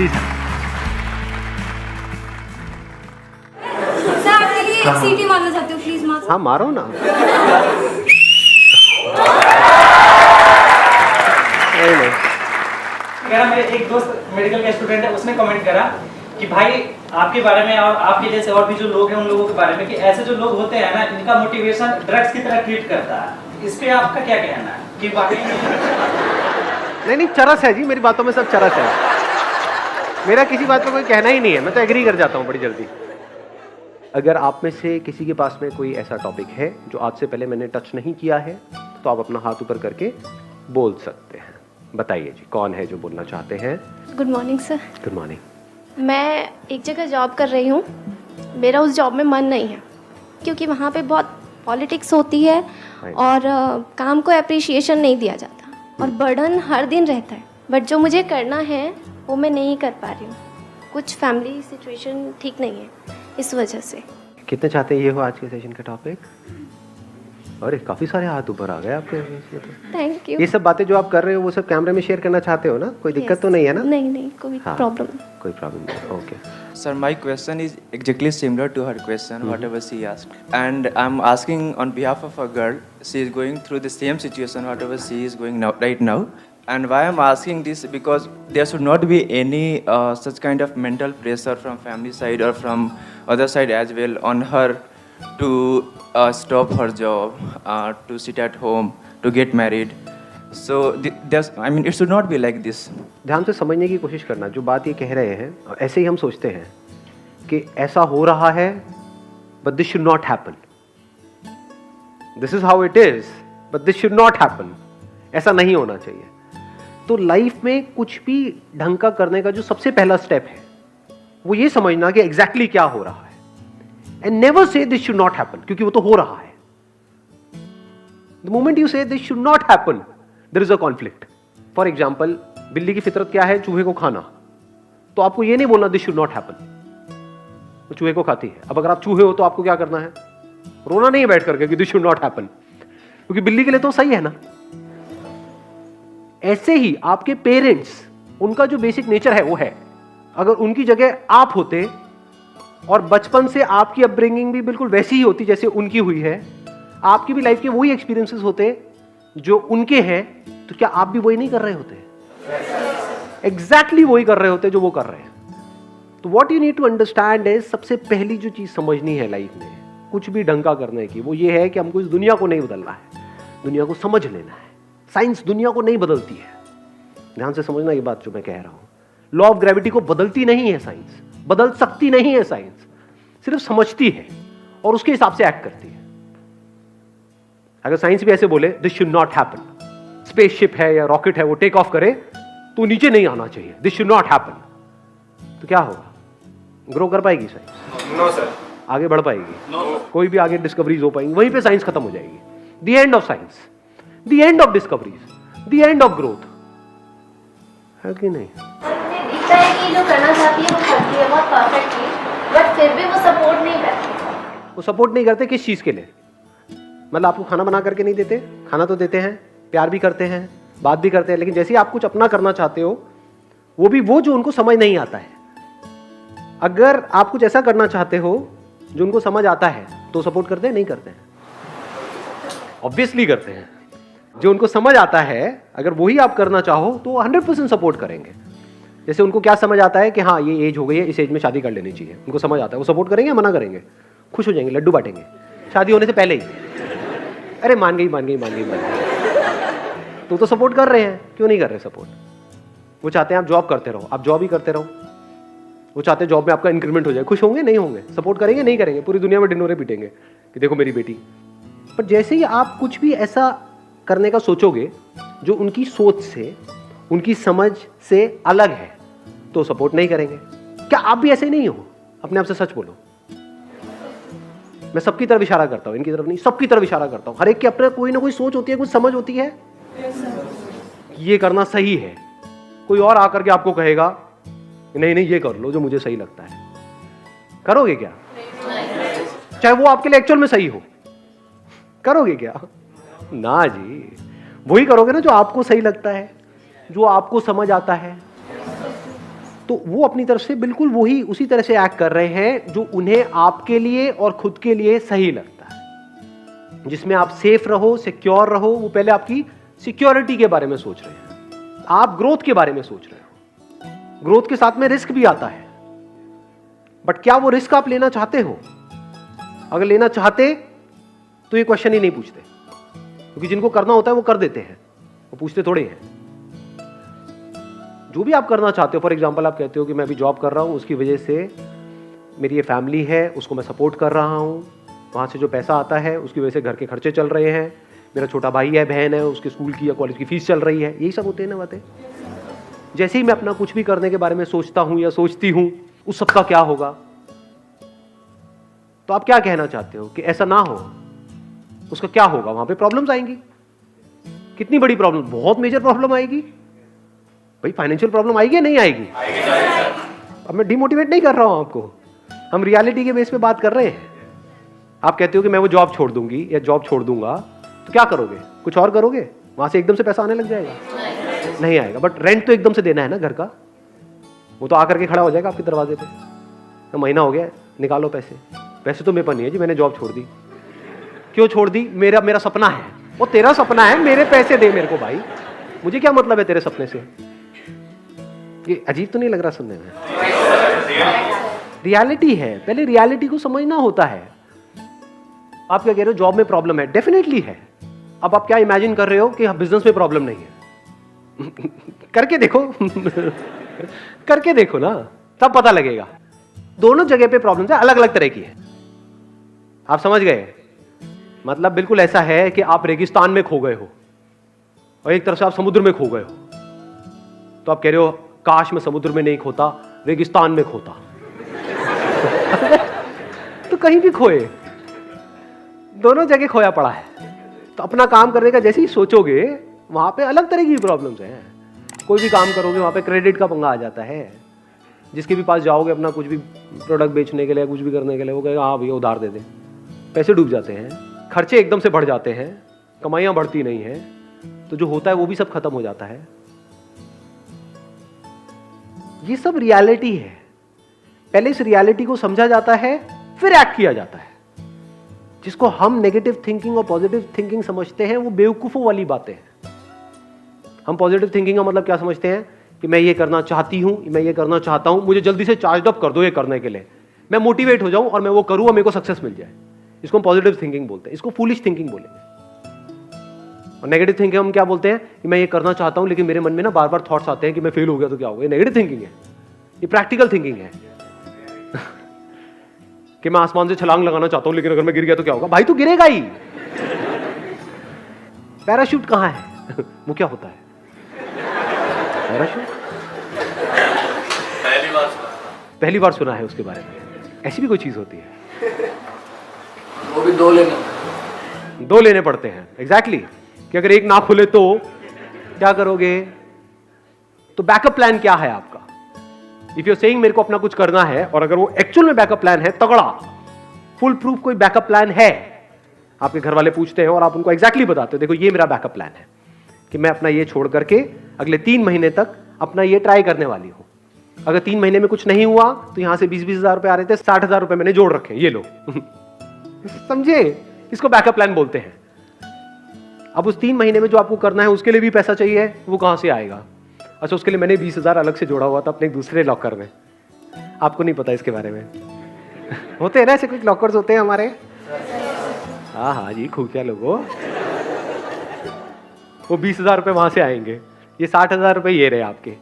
Please. Sir आपके लिए एक सीटी मारना चाहती हूँ, प्लीज मार। हाँ मारो ना। नहीं मेरा मेरे एक दोस्त मेडिकल का स्टूडेंट है, उसने कमेंट करा कि भाई आपके बारे में और आपके जैसे और भी जो लोग हैं उन लोगों के बारे में कि ऐसे जो लोग होते हैं ना, इनका मोटिवेशन ड्रग्स की तरह ट्रीट करता है। इस पे आपका क्या कहना है कि बाकी नहीं, चरस है जी, मेरी बातों में सब चरस है। मेरा किसी बात पर कोई कहना ही नहीं है, मैं तो एग्री कर जाता हूँ बड़ी जल्दी। अगर आप में से किसी के पास में कोई ऐसा टॉपिक है जो आज से पहले मैंने टच नहीं किया है, तो आप अपना हाथ ऊपर करके बोल सकते हैं। बताइए जी, कौन है जो बोलना चाहते हैं? Good morning sir. Good morning. मैं एक जगह जॉब कर रही हूँ, मेरा उस जॉब में मन नहीं है क्योंकि वहाँ पे बहुत पॉलिटिक्स होती है और काम को अप्रिशिएशन नहीं दिया जाता और बर्डन हर दिन रहता है। बट जो मुझे करना है वो मैं नहीं कर पा रही हूँ, कुछ फैमिली सिचुएशन ठीक नहीं है, इस वजह से। कितने चाहते हैं ये हो आज के सेशन का टॉपिक? अरे काफी सारे हाथ ऊपर आ गए आपके। Thank you. ये सब बातें जो आप कर रहे हो वो सब कैमरे में शेयर करना चाहते हो ना? कोई दिक्कत तो नहीं है ना? नहीं, कोई प्रॉब्लम नहीं। कोई प्रॉब्लम नहीं। Okay Sir, my question is exactly similar to her question, whatever she asked. And I'm asking on behalf of a girl, she is going through the same situation, whatever she is going now, right now. And why I'm asking this, because there should not be any such kind of mental pressure from family side or from other side as well on her to stop her job, to sit at home, to get married. So it should not be like this. ध्यान से समझने की कोशिश करना। जो बात ये कह रहे हैं, ऐसे ही हम सोचते हैं कि ऐसा हो रहा है, but this should not happen. This is how it is, but this should not happen. ऐसा नहीं होना चाहिए। तो लाइफ में कुछ भी ढंग का करने का जो सबसे पहला स्टेप है वो ये समझना कि एग्जैक्टली क्या हो रहा है, and never say this should not happen, क्योंकि वो तो हो रहा है। The moment you say this should not happen, there is a conflict. For example, बिल्ली की फितरत क्या है? चूहे को खाना। तो आपको ये नहीं बोलना दिस शुड नॉट हैपन, वो चूहे को खाती है। अब अगर आप चूहे हो तो आपको क्या करना है? रोना नहीं है बैठ करके कि दिस शुड नॉट हैपन, क्योंकि बिल्ली के लिए तो सही है ना। ऐसे ही आपके पेरेंट्स, उनका जो बेसिक नेचर है वो है। अगर उनकी जगह आप होते और बचपन से आपकी अपब्रिंगिंग भी बिल्कुल वैसी ही होती जैसे उनकी हुई है, आपकी भी लाइफ के वही एक्सपीरियंसेस होते जो उनके हैं, तो क्या आप भी वही नहीं कर रहे होते? एग्जैक्टली वही कर रहे होते जो वो कर रहे हैं। तो what you need to understand है, सबसे पहली जो चीज समझनी है लाइफ में कुछ भी ढंग का करने की, वो ये है कि हमको इस दुनिया को नहीं बदलना है, दुनिया को समझ लेना है। साइंस दुनिया को नहीं बदलती है, ध्यान से समझना ये बात जो मैं कह रहा हूं। लॉ ऑफ ग्रेविटी को बदलती नहीं है साइंस, बदल सकती नहीं है साइंस, सिर्फ समझती है और उसके हिसाब से एक्ट करती है। अगर साइंस भी ऐसे बोले this should not happen, spaceship है या रॉकेट है वो टेक ऑफ करे तो नीचे नहीं आना चाहिए, दिस शुड नॉट हैपन, तो क्या होगा? ग्रो कर पाएगी साइंस? No sir. आगे बढ़ पाएगी? नो। कोई भी आगे डिस्कवरीज हो पाएंगी? वहीं पे साइंस खत्म हो जाएगी। The end of science, the end of discoveries, the end of growth, है कि नहीं? मुझे दिखता है कि जो करना चाहती है वो करती है बहुत परफेक्टली, बट फिर भी वो सपोर्ट नहीं करती। वो सपोर्ट नहीं करते किस चीज के लिए? मतलब आपको खाना बना करके नहीं देते? खाना तो देते हैं, प्यार भी करते हैं, बात भी करते हैं, लेकिन जैसे ही आप कुछ अपना करना चाहते हो, वो भी वो जो उनको समझ नहीं आता है। अगर आप कुछ ऐसा करना चाहते हो जो उनको समझ आता है तो सपोर्ट करते हैं? नहीं करते हैं? ऑब्वियसली करते हैं। जो उनको समझ आता है अगर वही आप करना चाहो तो 100% सपोर्ट करेंगे। जैसे उनको क्या समझ आता है कि हाँ ये एज हो गई है, इस एज में शादी कर लेनी चाहिए, उनको समझ आता है, वो सपोर्ट करेंगे, मना करेंगे? खुश हो जाएंगे, लड्डू बांटेंगे शादी होने से पहले ही। अरे मान गई मान गई मान गई मान गई, तो सपोर्ट कर रहे हैं। क्यों नहीं कर रहे सपोर्ट? वो चाहते हैं आप जॉब करते रहो, आप जॉब ही करते रहो। वो चाहते हैं जॉब में आपका इंक्रीमेंट हो जाए। खुश होंगे? नहीं होंगे। सपोर्ट करेंगे? नहीं करेंगे। पूरी दुनिया में डिनोरे पीटेंगे कि देखो मेरी बेटी। पर जैसे ही आप कुछ भी ऐसा करने का सोचोगे जो उनकी सोच से, उनकी समझ से अलग है, तो सपोर्ट नहीं करेंगे। क्या आप भी ऐसे नहीं हो? अपने आप से सच बोलो। मैं सबकी तरफ इशारा करता हूं, इनकी तरफ नहीं, सबकी तरफ इशारा करता हूं। हर एक की अपने कोई ना कोई सोच होती है, कुछ समझ होती है। ये करना सही है। कोई और आकर के आपको कहेगा नहीं नहीं ये कर लो जो मुझे सही लगता है, करोगे क्या? चाहे वो आपके लिए एक्चुअल में सही हो, करोगे क्या? ना जी, वही करोगे ना जो आपको सही लगता है, जो आपको समझ आता है। तो वो अपनी तरफ से बिल्कुल वही उसी तरह से एक्ट कर रहे हैं जो उन्हें आपके लिए और खुद के लिए सही लगता है, जिसमें आप सेफ रहो, सिक्योर रहो। वो पहले आपकी सिक्योरिटी के बारे में सोच रहे हैं, आप ग्रोथ के बारे में सोच रहे हो। ग्रोथ के साथ में रिस्क भी आता है, बट क्या वो रिस्क आप लेना चाहते हो? अगर लेना चाहते तो ये क्वेश्चन ही नहीं पूछते, क्योंकि जिनको करना होता है वो कर देते हैं, वो पूछते थोड़े हैं। जो भी आप करना चाहते हो, फॉर एग्जांपल आप कहते हो कि मैं अभी जॉब कर रहा हूं, उसकी वजह से मेरी ये फैमिली है, उसको मैं सपोर्ट कर रहा हूं, वहां से जो पैसा आता है उसकी वजह से घर के खर्चे चल रहे हैं, मेरा छोटा भाई है, बहन है, उसके स्कूल की या कॉलेज की फीस चल रही है, यही सब होते हैं ना बातें। जैसे ही मैं अपना कुछ भी करने के बारे में सोचता हूं या सोचती हूं, उस सबका क्या होगा? तो आप क्या कहना चाहते हो कि ऐसा ना हो, उसका क्या होगा? वहां पे प्रॉब्लम्स आएंगी। कितनी बड़ी प्रॉब्लम? बहुत मेजर प्रॉब्लम आएगी भाई। फाइनेंशियल प्रॉब्लम आएगी या नहीं आएगी? अब मैं डिमोटिवेट नहीं कर रहा हूं आपको, हम रियलिटी के बेस पे बात कर रहे हैं। आप कहते हो कि मैं वो जॉब छोड़ दूंगी या जॉब छोड़ दूंगा, तो क्या करोगे? कुछ और करोगे? वहां से एकदम से पैसा आने लग जाएगा? नहीं आएगा। बट रेंट तो एकदम से देना है ना घर का, वो तो आकर के खड़ा हो जाएगा आपके दरवाजे पे, तो महीना हो गया, निकालो पैसे। पैसे तो मेरे पास नहीं है जी, मैंने जॉब छोड़ दी। क्यों छोड़ दी? मेरा सपना है। वो तेरा सपना है, मेरे पैसे दे मेरे को भाई, मुझे क्या मतलब है तेरे सपने से? ये अजीब तो नहीं लग रहा सुनने में? रियलिटी है, पहले रियलिटी को समझना होता है। आप क्या कह रहे हो जॉब में प्रॉब्लम है? डेफिनेटली है। अब आप क्या इमेजिन कर रहे हो कि बिजनेस में प्रॉब्लम नहीं है? करके देखो करके देखो ना, तब पता लगेगा। दोनों जगह पे प्रॉब्लम है, अलग अलग तरह की है। आप समझ गए? मतलब बिल्कुल ऐसा है कि आप रेगिस्तान में खो गए हो और एक तरफ से आप समुद्र में खो गए हो, तो आप कह रहे हो काश मैं समुद्र में नहीं खोता, रेगिस्तान में खोता। तो कहीं भी खोए, दोनों जगह खोया पड़ा है। तो अपना काम करने का जैसे ही सोचोगे, वहां पे अलग तरह की प्रॉब्लम्स हैं। कोई भी काम करोगे वहां पे क्रेडिट का पंगा आ जाता है। जिसके भी पास जाओगे अपना कुछ भी प्रोडक्ट बेचने के लिए, कुछ भी करने के लिए, वो कहेगा हाँ भैया उधार दे दे। पैसे डूब जाते हैं, खर्चे एकदम से बढ़ जाते हैं, कमाइयां बढ़ती नहीं है, तो जो होता है वो भी सब खत्म हो जाता है। ये सब रियलिटी है। पहले इस रियलिटी को समझा जाता है, फिर एक्ट किया जाता है। जिसको हम नेगेटिव थिंकिंग और पॉजिटिव थिंकिंग समझते हैं, वो बेवकूफों वाली बातें हैं। हम पॉजिटिव थिंकिंग का मतलब क्या समझते हैं कि मैं ये करना चाहती हूं, मैं ये करना चाहता हूं, मुझे जल्दी से चार्ज अप कर दो ये करने के लिए, मैं मोटिवेट हो जाऊं और मैं वो करूं और मेरे को सक्सेस मिल जाए। इसको हम पॉजिटिव थिंकिंग बोलते हैं। इसको फूलिश थिंकिंग बोलेंगे। और नेगेटिव थिंकिंग हम क्या बोलते हैं कि मैं ये करना चाहता हूं, लेकिन मेरे मन में ना बार बार थॉट्स आते हैं कि मैं फेल हो गया तो क्या होगा। ये नेगेटिव थिंकिंग है। ये प्रैक्टिकल थिंकिंग है कि मैं आसमान से छलांग लगाना चाहता हूं, लेकिन अगर मैं गिर गया तो क्या होगा? भाई तू गिरेगा ही। पैराशूट कहां है? वो क्या होता है पैराशूट? पहली बार सुना है उसके बारे में। ऐसी भी कोई चीज होती है? वो भी दो लेने पड़ते हैं। एग्जैक्टली कि अगर एक ना खुले तो क्या करोगे? तो बैकअप प्लान क्या है आपका? इफ यू आर सेइंग मेरे को अपना कुछ करना है, और अगर वो एक्चुअल में बैकअप प्लान है, तगड़ा फुल प्रूफ कोई बैकअप प्लान है, आपके घर वाले पूछते हैं और आप उनको एग्जैक्टली बताते हो, देखो ये मेरा बैकअप प्लान है कि मैं अपना ये छोड़ करके अगले 3 महीने तक अपना ये ट्राई करने वाली हूं। अगर 3 महीने में कुछ नहीं हुआ तो यहां से 20-20 हजार रुपए आ रहे थे, 60,000 रुपए मैंने जोड़ रखे, ये लो। समझे? इसको बैकअप प्लान बोलते हैं। अब उस 3 महीने में जो आपको करना है उसके लिए भी पैसा चाहिए, वो कहां से आएगा? अच्छा, उसके लिए मैंने 20,000 अलग से जोड़ा हुआ था अपने एक दूसरे लॉकर में। आपको नहीं पता इसके बारे में। होते हैं ना ऐसे कुछ लॉकर्स होते हैं हमारे। हाँ हाँ जी, खुफिया लोगों। वो 20,000 रुपए वहां से आएंगे, ये 60,000 रुपए ये रहे आपके।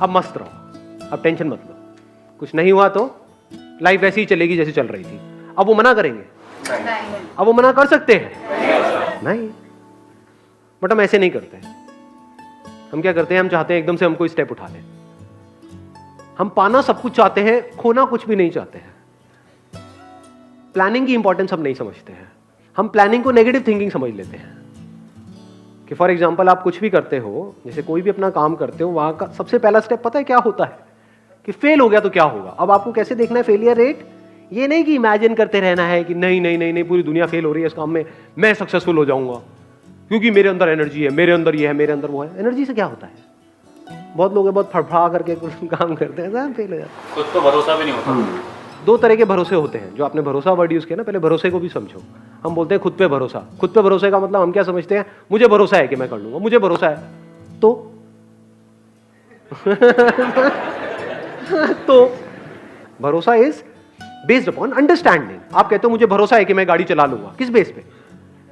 अब मस्त रहो, अब टेंशन मत लो। कुछ नहीं हुआ तो लाइफ वैसी ही चलेगी जैसी चल रही थी। अब वो मना करेंगे? अब वो मना कर सकते हैं? नहीं। बट हम ऐसे नहीं करते। हम क्या करते हैं? हम चाहते हैं एकदम से हम कोई स्टेप उठा लें। हम पाना सब कुछ चाहते हैं, खोना कुछ भी नहीं चाहते हैं। प्लानिंग की इंपॉर्टेंस हम नहीं समझते हैं। हम प्लानिंग को नेगेटिव थिंकिंग समझ लेते हैं कि फॉर एग्जांपल आप कुछ भी करते हो, जैसे कोई भी अपना काम करते हो, वहां का सबसे पहला स्टेप पता है क्या होता है? कि फेल हो गया तो क्या होगा। अब आपको कैसे देखना है फेलियर रेट? ये नहीं कि इमेजिन करते रहना है कि नहीं नहीं नहीं नहीं पूरी दुनिया फेल हो रही है इस काम में, मैं सक्सेसफुल हो जाऊंगा क्योंकि मेरे अंदर एनर्जी है, मेरे अंदर ये है, मेरे अंदर वो है। एनर्जी से क्या होता है? बहुत लोग हैं बहुत फड़फड़ा करके कुछ काम करते हैं, सब फेल हो जाते हैं। खुद तो भरोसा भी नहीं होता। दो तरह के भरोसे होते हैं। जो आपने भरोसा वर्ड यूज़ किया ना, पहले भरोसे को भी समझो। हम बोलते हैं खुद पे भरोसा। खुद पे भरोसे का मतलब हम क्या समझते हैं, मुझे भरोसा है कि मैं कर लूंगा, मुझे भरोसा है तो तो भरोसा इज बेस्ड अपॉन अंडरस्टैंडिंग। आप कहते हो मुझे भरोसा है कि मैं गाड़ी चला लूंगा, किस बेस पे?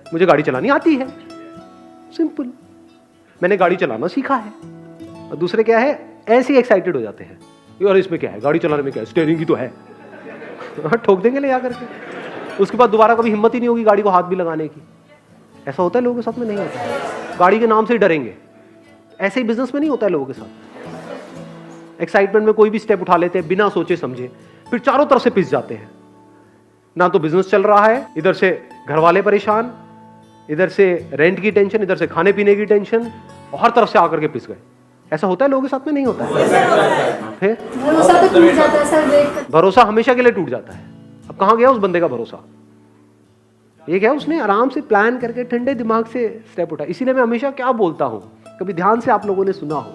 मुझे गाड़ी चलानी आती है, सिंपल, मैंने गाड़ी चलाना सीखा है। और दूसरे क्या है, ऐसे ही एक्साइटेड हो जाते हैं, यार इसमें क्या है, गाड़ी चलाने में क्या है, स्टीयरिंग की तो है, ठोक देंगे ले जाकर के। उसके बाद दोबारा कभी हिम्मत ही नहीं होगी गाड़ी को हाथ भी लगाने की। ऐसा होता है लोगों के साथ में? नहीं होता। गाड़ी के नाम से ही डरेंगे। ऐसे ही बिजनेस में नहीं होता है लोगों के साथ। एक्साइटमेंट में कोई भी स्टेप उठा लेते हैं बिना सोचे समझे, फिर चारों तरफ से पिस जाते हैं। ना तो बिजनेस चल रहा है, इधर से घर वाले परेशान, इधर से रेंट की टेंशन, इधर से खाने पीने की टेंशन, और हर तरफ से आकर के पिस गए। ऐसा होता है लोगों के साथ में? नहीं होता है। फिर भरोसा तो टूट जाता है सर, देख कर। भरोसा हमेशा के लिए टूट जाता है। अब कहां गया उस बंदे का भरोसा? ये क्या, उसने आराम से प्लान करके ठंडे दिमाग से स्टेप उठाया। इसीलिए मैं हमेशा क्या बोलता हूं, कभी ध्यान से आप लोगों ने सुना हो,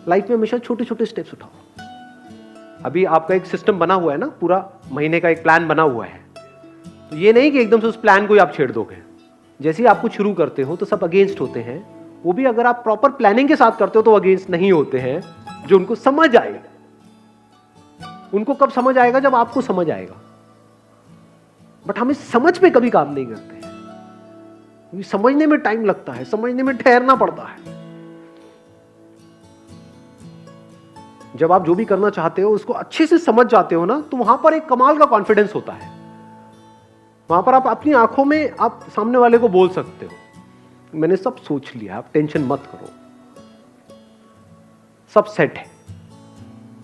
लाइफ में हमेशा छोटे छोटे स्टेप्स उठाओ। अभी आपका एक सिस्टम बना हुआ है ना, पूरा महीने का एक प्लान बना हुआ है, तो ये नहीं कि एकदम से उस प्लान को ही आप छेड़ दोगे। जैसे ही आप कुछ शुरू करते हो तो सब अगेंस्ट होते हैं, वो भी अगर आप प्रॉपर प्लानिंग के साथ करते हो तो अगेंस्ट नहीं होते हैं, जो उनको समझ आएगा। उनको कब समझ आएगा? जब आपको समझ आएगा। बट हम इस समझ पे कभी काम नहीं करते हैं, क्योंकि समझने में टाइम लगता है, समझने में ठहरना पड़ता है। जब आप जो भी करना चाहते हो उसको अच्छे से समझ जाते हो ना, तो वहां पर एक कमाल का कॉन्फिडेंस होता है। वहां पर आप अपनी आंखों में आप सामने वाले को बोल सकते हो, मैंने सब सोच लिया, आप टेंशन मत करो, सब सेट है,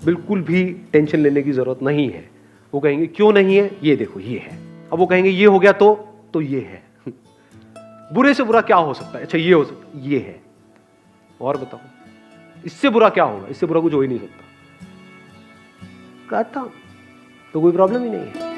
बिल्कुल भी टेंशन लेने की जरूरत नहीं है। वो कहेंगे क्यों नहीं है, ये देखो ये है। अब वो कहेंगे ये हो गया तो ये है। बुरे से बुरा क्या हो सकता है? अच्छा ये हो सकता है, ये है, और बताओ इससे बुरा क्या होगा? इससे बुरा कुछ हो ही नहीं सकता। कहता तो कोई प्रॉब्लम ही नहीं है।